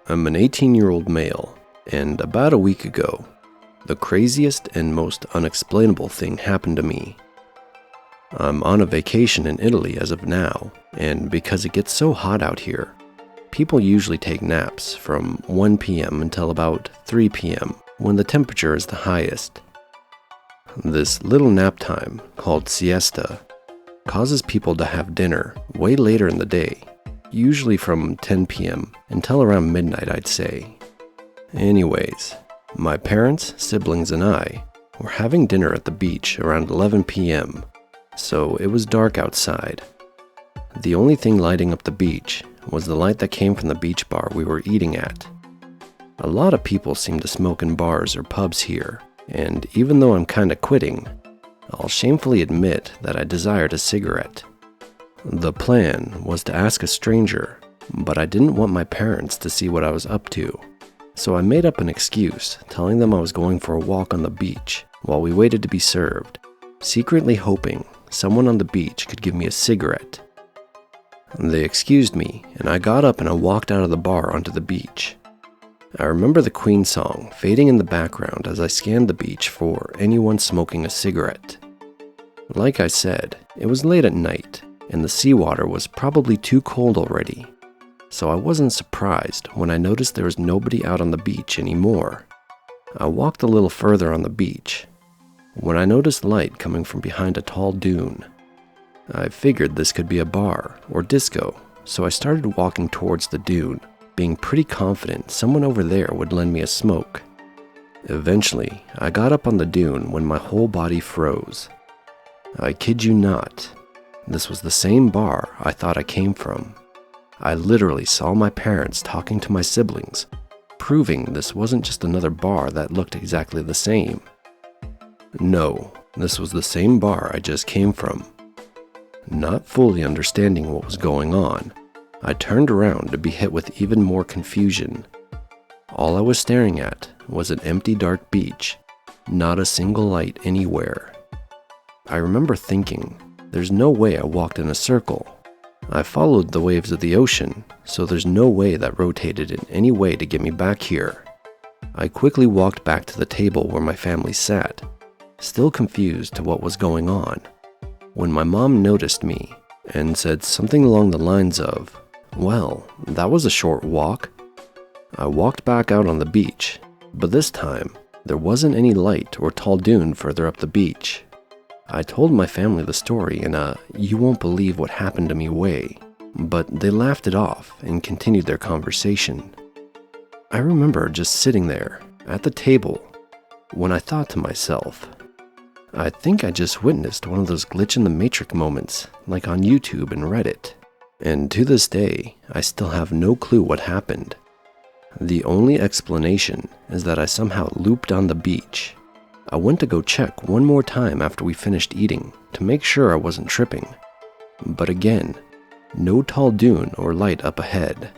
I'm an 18-year-old male, and about a week ago, the craziest and most unexplainable thing happened to me. I'm on a vacation in Italy as of now, and because it gets so hot out here, people usually take naps from 1 p.m. until about 3 p.m. when the temperature is the highest. This little nap time, called siesta, causes people to have dinner way later in the day, usually from 10 p.m. until around midnight, I'd say. Anyways, my parents, siblings, and I were having dinner at the beach around 11 p.m., so it was dark outside. The only thing lighting up the beach was the light that came from the beach bar we were eating at. A lot of people seem to smoke in bars or pubs here, and even though I'm kinda quitting, I'll shamefully admit that I desired a cigarette. The plan was to ask a stranger, but I didn't want my parents to see what I was up to, so I made up an excuse, telling them I was going for a walk on the beach while we waited to be served, secretly hoping someone on the beach could give me a cigarette. They excused me, and I got up and I walked out of the bar onto the beach. I remember the Queen song fading in the background as I scanned the beach for anyone smoking a cigarette. Like I said, it was late at night, and the seawater was probably too cold already, so I wasn't surprised when I noticed there was nobody out on the beach anymore. I walked a little further on the beach when I noticed light coming from behind a tall dune. I figured this could be a bar or disco, so I started walking towards the dune, being pretty confident someone over there would lend me a smoke. Eventually, I got up on the dune when my whole body froze. I kid you not, this was the same bar I thought I came from. I literally saw my parents talking to my siblings, proving this wasn't just another bar that looked exactly the same. No, this was the same bar I just came from. Not fully understanding what was going on, I turned around to be hit with even more confusion. All I was staring at was an empty dark beach, not a single light anywhere. I remember thinking, there's no way I walked in a circle. I followed the waves of the ocean, so there's no way that rotated in any way to get me back here. I quickly walked back to the table where my family sat, still confused to what was going on, when my mom noticed me and said something along the lines of, "Well, that was a short walk." I walked back out on the beach, but this time, there wasn't any light or tall dune further up the beach. I told my family the story in a "you won't believe what happened to me" way, but they laughed it off and continued their conversation. I remember just sitting there, at the table, when I thought to myself, I think I just witnessed one of those glitch in the matrix moments, like on YouTube and Reddit. And to this day, I still have no clue what happened. The only explanation is that I somehow looped on the beach. I went to go check one more time after we finished eating to make sure I wasn't tripping. But again, no tall dune or light up ahead.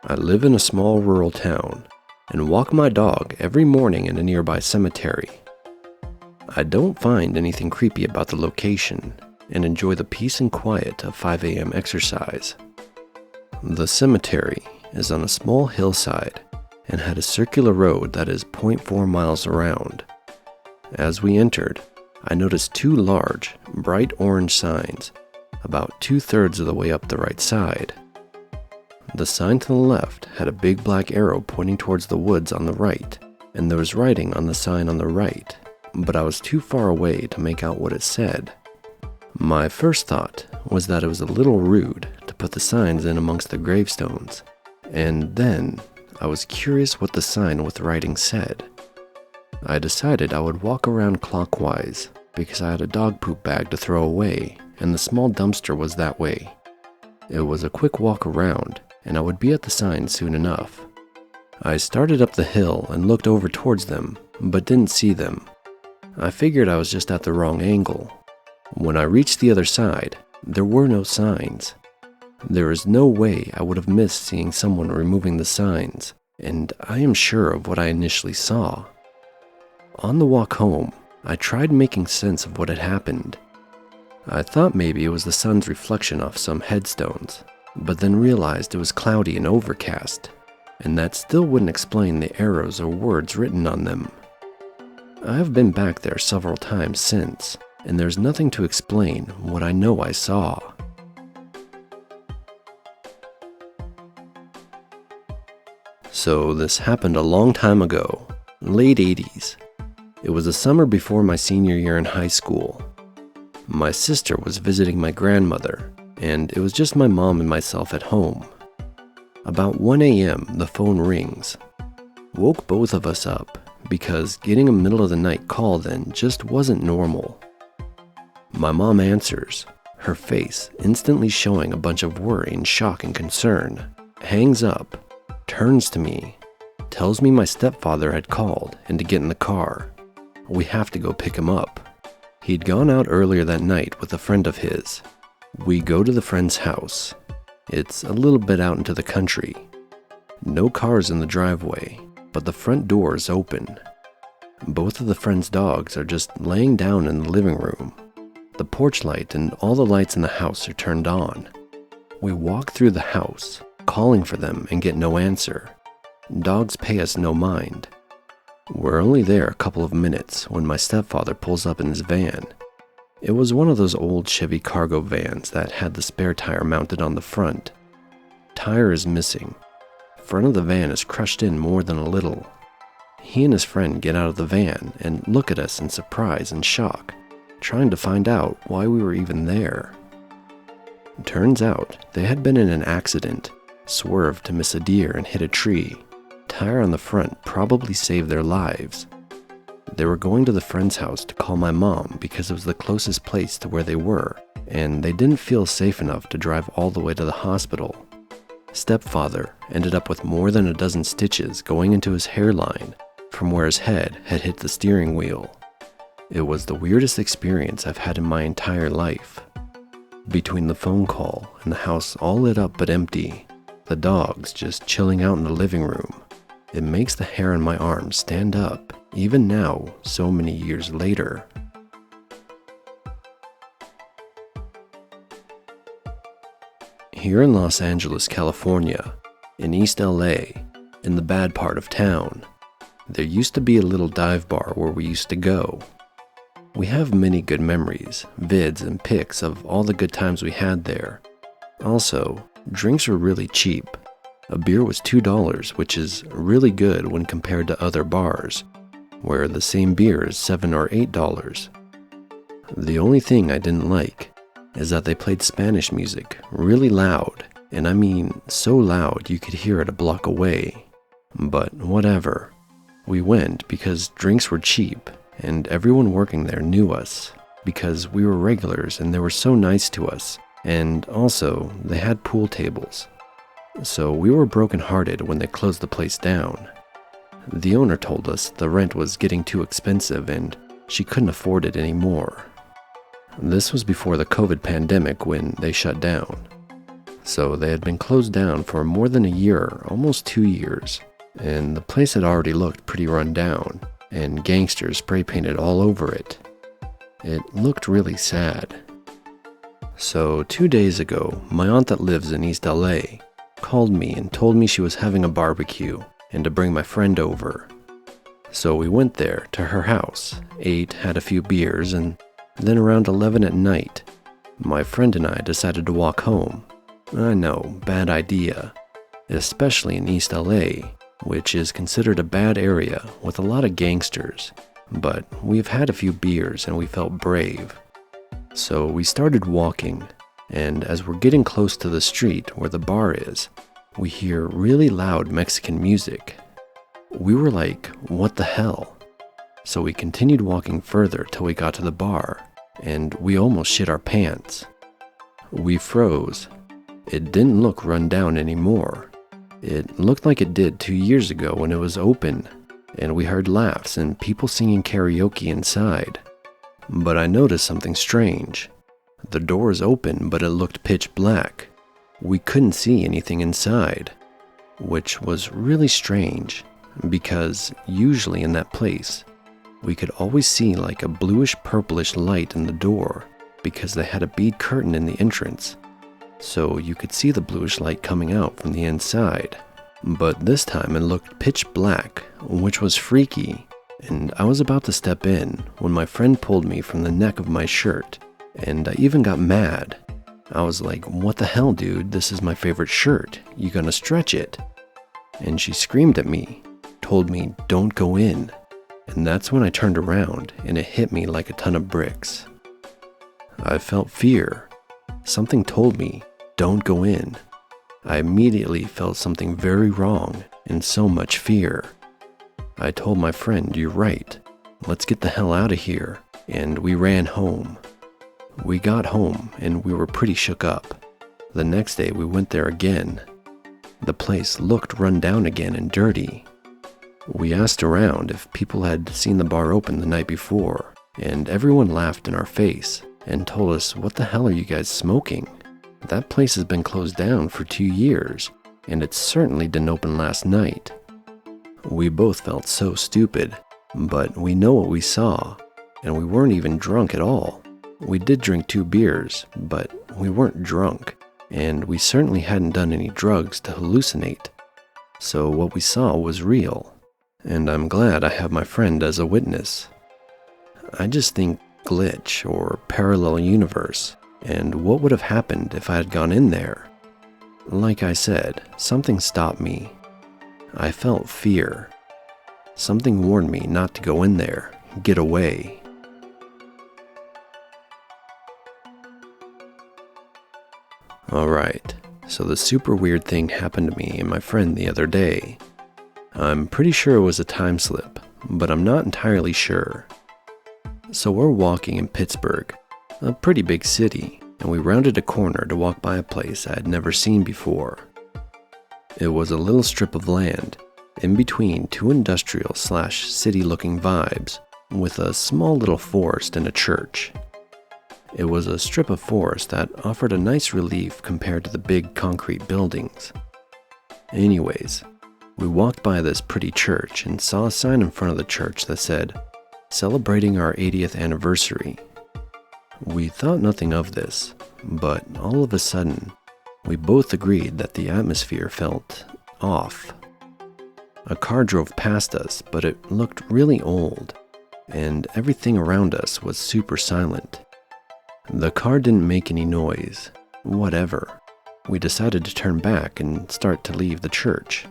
I live in a small rural town and walk my dog every morning in a nearby cemetery. I don't find anything creepy about the location and enjoy the peace and quiet of 5 a.m. exercise. The cemetery is on a small hillside and had a circular road that is 0.4 miles around. As we entered, I noticed two large, bright orange signs about 2/3 of the way up the right side. The sign to the left had a big black arrow pointing towards the woods on the right, and there was writing on the sign on the right, but I was too far away to make out what it said. My first thought was that it was a little rude to put the signs in amongst the gravestones, and then I was curious what the sign with writing said. I decided I would walk around clockwise because I had a dog poop bag to throw away, and the small dumpster was that way. It was a quick walk around, and I would be at the sign soon enough. I started up the hill and looked over towards them, but didn't see them. I figured I was just at the wrong angle. When I reached the other side, there were no signs. There is no way I would have missed seeing someone removing the signs, and I am sure of what I initially saw. On the walk home, I tried making sense of what had happened. I thought maybe it was the sun's reflection off some headstones, but then realized it was cloudy and overcast, and that still wouldn't explain the arrows or words written on them. I have been back there several times since, and there's nothing to explain what I know I saw. So this happened a long time ago, late 80s. It was the summer before my senior year in high school. My sister was visiting my grandmother, and it was just my mom and myself at home. About 1 a.m., the phone rings. Woke both of us up, because getting a middle of the night call then just wasn't normal. My mom answers, her face instantly showing a bunch of worry and shock and concern, hangs up, turns to me, tells me my stepfather had called and to get in the car. We have to go pick him up. He'd gone out earlier that night with a friend of his. We go to the friend's house. It's a little bit out into the country. No cars in the driveway, but the front door is open. Both of the friend's dogs are just laying down in the living room. The porch light and all the lights in the house are turned on. We walk through the house, calling for them and get no answer. Dogs pay us no mind. We're only there a couple of minutes when my stepfather pulls up in his van. It was one of those old Chevy cargo vans that had the spare tire mounted on the front. Tire is missing. Front of the van is crushed in more than a little. He and his friend get out of the van and look at us in surprise and shock, trying to find out why we were even there. Turns out they had been in an accident, swerved to miss a deer and hit a tree. Tire on the front probably saved their lives. They were going to the friend's house to call my mom because it was the closest place to where they were, and they didn't feel safe enough to drive all the way to the hospital. Stepfather ended up with more than a dozen stitches going into his hairline from where his head had hit the steering wheel. It was the weirdest experience I've had in my entire life. Between the phone call and the house all lit up but empty, the dogs just chilling out in the living room, it makes the hair on my arms stand up, even now, so many years later. Here in Los Angeles, California, in East LA, in the bad part of town, there used to be a little dive bar where we used to go. We have many good memories, vids and pics of all the good times we had there. Also, drinks were really cheap. A beer was $2, which is really good when compared to other bars, where the same beer is $7 or $8. The only thing I didn't like is that they played Spanish music really loud, and I mean so loud you could hear it a block away. But whatever. We went because drinks were cheap, and everyone working there knew us, because we were regulars and they were so nice to us, and also they had pool tables. So we were brokenhearted when they closed the place down. The owner told us the rent was getting too expensive and she couldn't afford it anymore. This was before the COVID pandemic when they shut down. So they had been closed down for more than a year, almost 2 years, and the place had already looked pretty run down, and gangsters spray painted all over it. It looked really sad. So 2 days ago, my aunt that lives in East LA called me and told me she was having a barbecue and to bring my friend over. So we went there to her house, ate, had a few beers, and then around 11 at night, my friend and I decided to walk home. I know, bad idea, especially in East LA, which is considered a bad area with a lot of gangsters, but we've had a few beers and we felt brave. So we started walking, and as we're getting close to the street where the bar is, we hear really loud Mexican music. We were like, what the hell? So we continued walking further till we got to the bar, and we almost shit our pants. We froze. It didn't look run down anymore. It looked like it did 2 years ago when it was open, and we heard laughs and people singing karaoke inside. But I noticed something strange. The door is open, but it looked pitch black. We couldn't see anything inside, which was really strange, because usually in that place, we could always see like a bluish-purplish light in the door, because they had a bead curtain in the entrance, so you could see the bluish light coming out from the inside. But this time it looked pitch black, which was freaky, and I was about to step in when my friend pulled me from the neck of my shirt, and I even got mad. I was like, "What the hell, dude? This is my favorite shirt. You gonna stretch it?" And she screamed at me, told me, "Don't go in." And that's when I turned around and it hit me like a ton of bricks. I felt fear. Something told me, "Don't go in." I immediately felt something very wrong and so much fear. I told my friend, "You're right. Let's get the hell out of here." And we ran home. We got home and we were pretty shook up. The next day we went there again. The place looked run down again and dirty. We asked around if people had seen the bar open the night before, and everyone laughed in our face and told us, "What the hell are you guys smoking? That place has been closed down for 2 years, and it certainly didn't open last night." We both felt so stupid, but we know what we saw, and we weren't even drunk at all. We did drink 2 beers, but we weren't drunk, and we certainly hadn't done any drugs to hallucinate. So what we saw was real, and I'm glad I have my friend as a witness. I just think glitch or parallel universe, and what would have happened if I had gone in there? Like I said, something stopped me. I felt fear. Something warned me not to go in there, get away. Alright, so the super weird thing happened to me and my friend the other day. I'm pretty sure it was a time slip, but I'm not entirely sure. So we're walking in Pittsburgh, a pretty big city, and we rounded a corner to walk by a place I had never seen before. It was a little strip of land, in between 2 industrial/city-looking vibes, with a small little forest and a church. It was a strip of forest that offered a nice relief compared to the big concrete buildings. Anyways, we walked by this pretty church and saw a sign in front of the church that said, "Celebrating our 80th anniversary." We thought nothing of this, but all of a sudden, we both agreed that the atmosphere felt off. A car drove past us, but it looked really old, and everything around us was super silent. The car didn't make any noise, whatever. We decided to turn back and start to leave the church.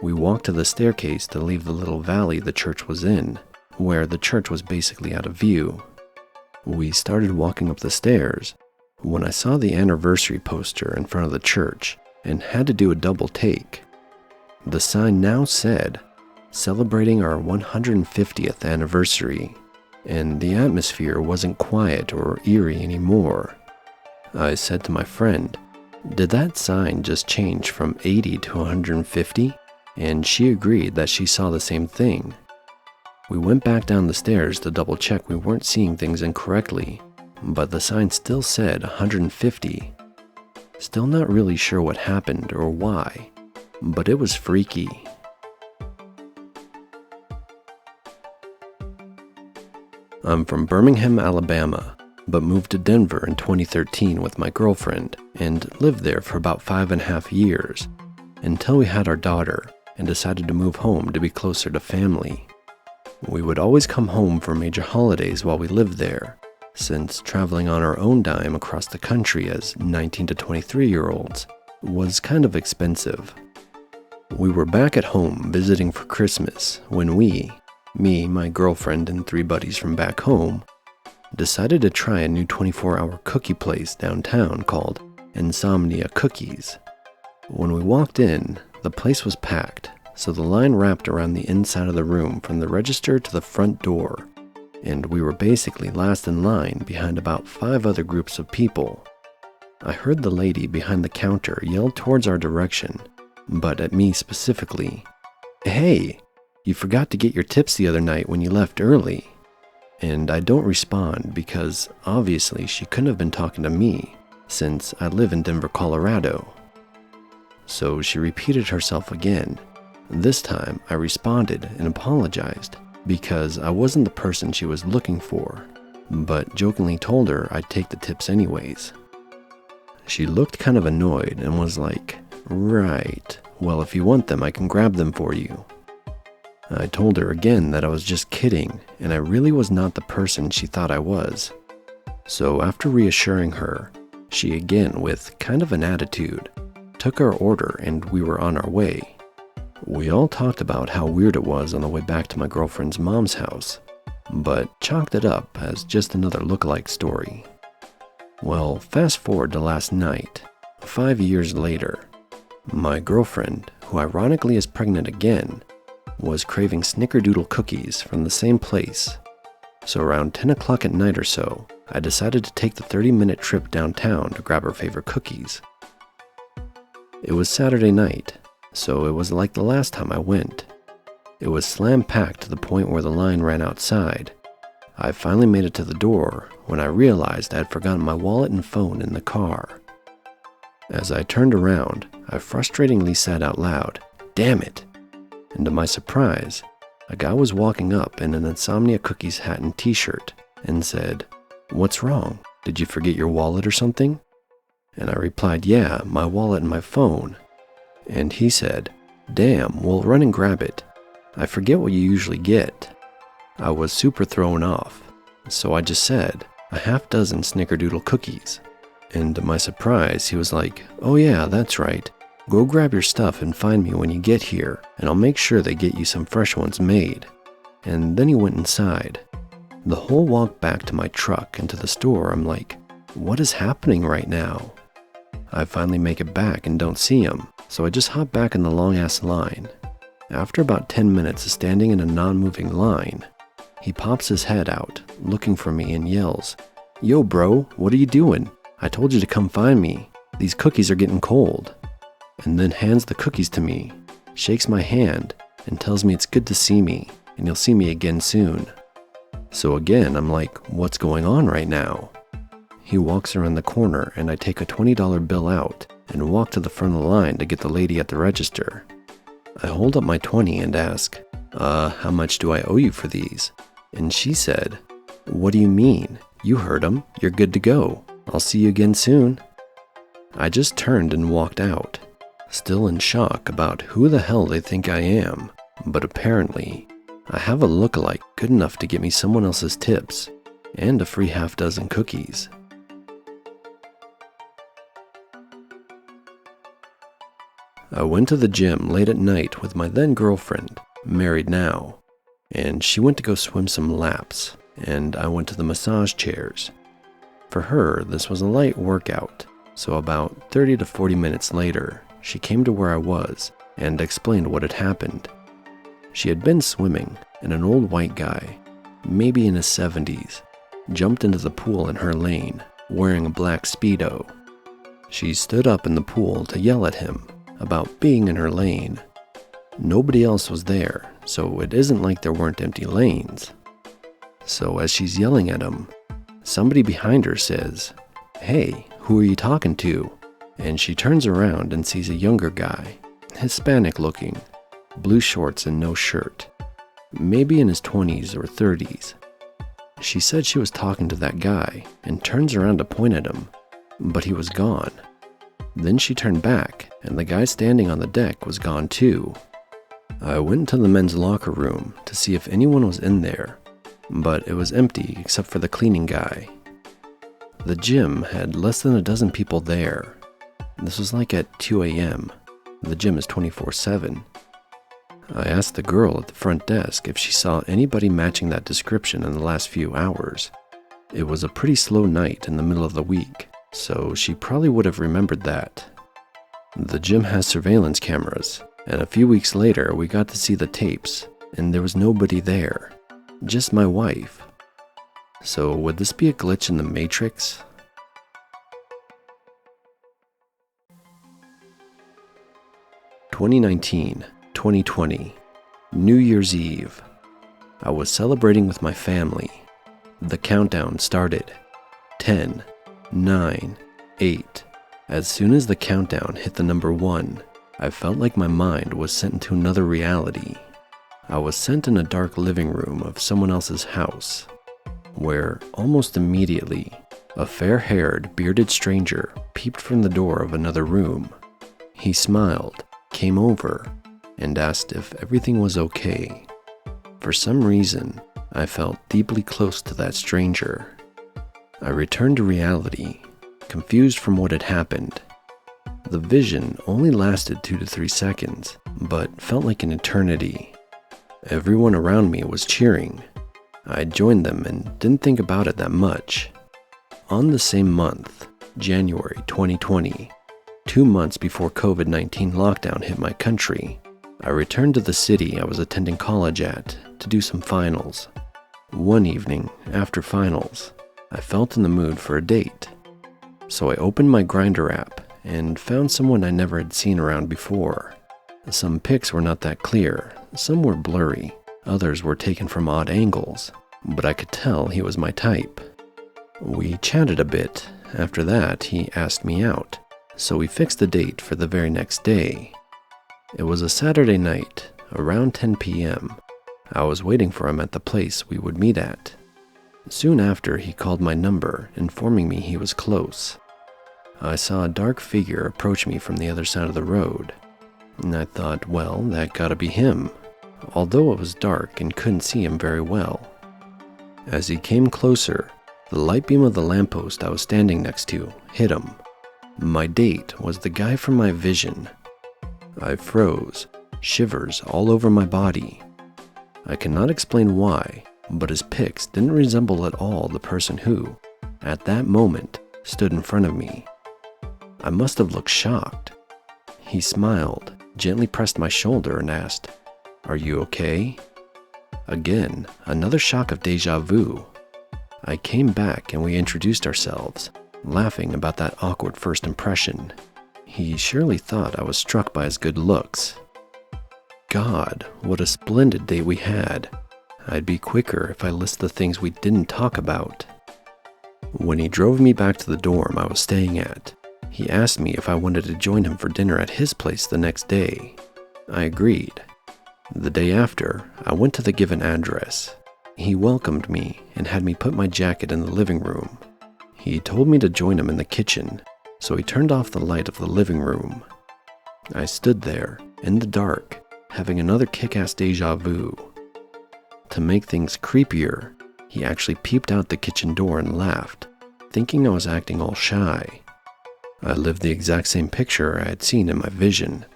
We walked to the staircase to leave the little valley the church was in, where the church was basically out of view. We started walking up the stairs when I saw the anniversary poster in front of the church and had to do a double take. The sign now said, "Celebrating our 150th anniversary," and the atmosphere wasn't quiet or eerie anymore. I said to my friend, "Did that sign just change from 80 to 150? And she agreed that she saw the same thing. We went back down the stairs to double check we weren't seeing things incorrectly, but the sign still said 150. Still not really sure what happened or why, but it was freaky. I'm from Birmingham, Alabama, but moved to Denver in 2013 with my girlfriend and lived there for about 5.5 years until we had our daughter and decided to move home to be closer to family. We would always come home for major holidays while we lived there, since traveling on our own dime across the country as 19 to 23-year-olds was kind of expensive. We were back at home visiting for Christmas when me, my girlfriend, and 3 buddies from back home decided to try a new 24-hour cookie place downtown called Insomnia Cookies. When we walked in, the place was packed, so the line wrapped around the inside of the room from the register to the front door, and we were basically last in line behind about 5 other groups of people. I heard the lady behind the counter yell towards our direction, but at me specifically, "Hey, you forgot to get your tips the other night when you left early." And I don't respond because obviously she couldn't have been talking to me, since I live in Denver, Colorado. So she repeated herself again. This time I responded and apologized because I wasn't the person she was looking for, but jokingly told her I'd take the tips anyways. She looked kind of annoyed and was like, "Right, well if you want them I can grab them for you." I told her again that I was just kidding and I really was not the person she thought I was. So after reassuring her, she again, with kind of an attitude, took our order and we were on our way. We all talked about how weird it was on the way back to my girlfriend's mom's house, but chalked it up as just another lookalike story. Well, fast forward to last night, 5 years later. My girlfriend, who ironically is pregnant again, was craving snickerdoodle cookies from the same place. So around 10 o'clock at night or so, I decided to take the 30-minute trip downtown to grab her favorite cookies. It was Saturday night, so it was like the last time I went. It was slam-packed to the point where the line ran outside. I finally made it to the door when I realized I had forgotten my wallet and phone in the car. As I turned around, I frustratingly said out loud, "Damn it!" And to my surprise, a guy was walking up in an Insomnia Cookies hat and t-shirt and said, "What's wrong? Did you forget your wallet or something?" And I replied, "Yeah, my wallet and my phone." And he said, "Damn, well run and grab it. I forget what you usually get." I was super thrown off, so I just said, "A half dozen snickerdoodle cookies." And to my surprise, he was like, "Oh yeah, that's right. Go grab your stuff and find me when you get here, and I'll make sure they get you some fresh ones made." And then he went inside. The whole walk back to my truck and to the store, I'm like, what is happening right now? I finally make it back and don't see him, so I just hop back in the long-ass line. After about 10 minutes of standing in a non-moving line, he pops his head out, looking for me and yells, "Yo bro, what are you doing? I told you to come find me. These cookies are getting cold." And then hands the cookies to me, shakes my hand, and tells me it's good to see me, and you'll see me again soon. So again, I'm like, what's going on right now? He walks around the corner and I take a $20 bill out and walk to the front of the line to get the lady at the register. I hold up my 20 and ask, how much do I owe you for these? And she said, "What do you mean? You heard him. You're good to go. I'll see you again soon." I just turned and walked out, still in shock about who the hell they think I am, but apparently I have a lookalike good enough to get me someone else's tips and a free half dozen cookies. I went to the gym late at night with my then girlfriend, married now, and she went to go swim some laps, and I went to the massage chairs. For her, this was a light workout, so about 30 to 40 minutes later, she came to where I was and explained what had happened. She had been swimming, and an old white guy, maybe in his 70s, jumped into the pool in her lane, wearing a black Speedo. She stood up in the pool to yell at him about being in her lane. Nobody else was there, so it isn't like there weren't empty lanes. So as she's yelling at him, somebody behind her says, "Hey, who are you talking to?" And she turns around and sees a younger guy, Hispanic looking, blue shorts and no shirt, maybe in his 20s or 30s. She said she was talking to that guy and turns around to point at him, but he was gone. Then she turned back and the guy standing on the deck was gone too. I went into the men's locker room to see if anyone was in there, but it was empty except for the cleaning guy. The gym had less than a dozen people there. This was like at 2 a.m. The gym is 24/7. I asked the girl at the front desk if she saw anybody matching that description in the last few hours. It was a pretty slow night in the middle of the week, so she probably would have remembered that. The gym has surveillance cameras, and a few weeks later we got to see the tapes, and there was nobody there, just my wife. So would this be a glitch in the Matrix? (2019, 2020, New Year's Eve. I was celebrating with my family. The countdown started. 10, 9, 8. As soon as the countdown hit the number 1, I felt like my mind was sent into another reality. I was sent in a dark living room of someone else's house. where almost immediately a fair-haired, bearded stranger peeped from the door of another room. He smiled, came over, and asked if everything was okay. For some reason, I felt deeply close to that stranger. I returned to reality, confused from what had happened. The vision only lasted 2 to 3 seconds, but felt like an eternity. Everyone around me was cheering. I joined them and didn't think about it that much. On the same month, January 2020, 2 months before COVID-19 lockdown hit my country, I returned to the city I was attending college at to do some finals. One evening, after finals, I felt in the mood for a date. So I opened my Grindr app and found someone I never had seen around before. Some pics were not that clear, some were blurry, others were taken from odd angles, but I could tell he was my type. We chatted a bit. After that, he asked me out, so we fixed the date for the very next day. It was a Saturday night, around 10 p.m. I was waiting for him at the place we would meet at. Soon after, he called my number, informing me he was close. I saw a dark figure approach me from the other side of the road, and I thought, well, that gotta be him, although it was dark and couldn't see him very well. As he came closer, the light beam of the lamppost I was standing next to hit him. My date was the guy from my vision. I froze, shivers all over my body. I cannot explain why, but his pics didn't resemble at all the person who, at that moment, stood in front of me. I must have looked shocked. He smiled, gently pressed my shoulder and asked, "Are you okay?" Again, another shock of deja vu. I came back and we introduced ourselves, laughing about that awkward first impression. He surely thought I was struck by his good looks. God, what a splendid day we had. I'd be quicker if I list the things we didn't talk about. When he drove me back to the dorm I was staying at, he asked me if I wanted to join him for dinner at his place the next day. I agreed. The day after, I went to the given address. He welcomed me and had me put my jacket in the living room. He told me to join him in the kitchen, so he turned off the light of the living room. I stood there, in the dark, having another kick-ass deja vu. To make things creepier, he actually peeped out the kitchen door and laughed, thinking I was acting all shy. I lived the exact same picture I had seen in my vision.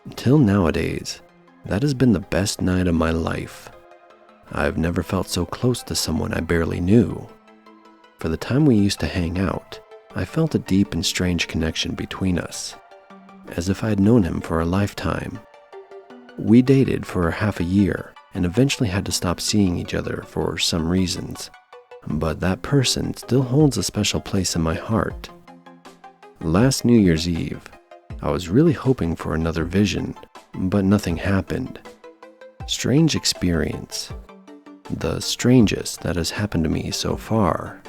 Until nowadays, that has been the best night of my life. I've never felt so close to someone I barely knew. For the time we used to hang out, I felt a deep and strange connection between us, as if I had known him for a lifetime. We dated for half a year and eventually had to stop seeing each other for some reasons, but that person still holds a special place in my heart. Last New Year's Eve, I was really hoping for another vision, but nothing happened. Strange experience. The strangest that has happened to me so far.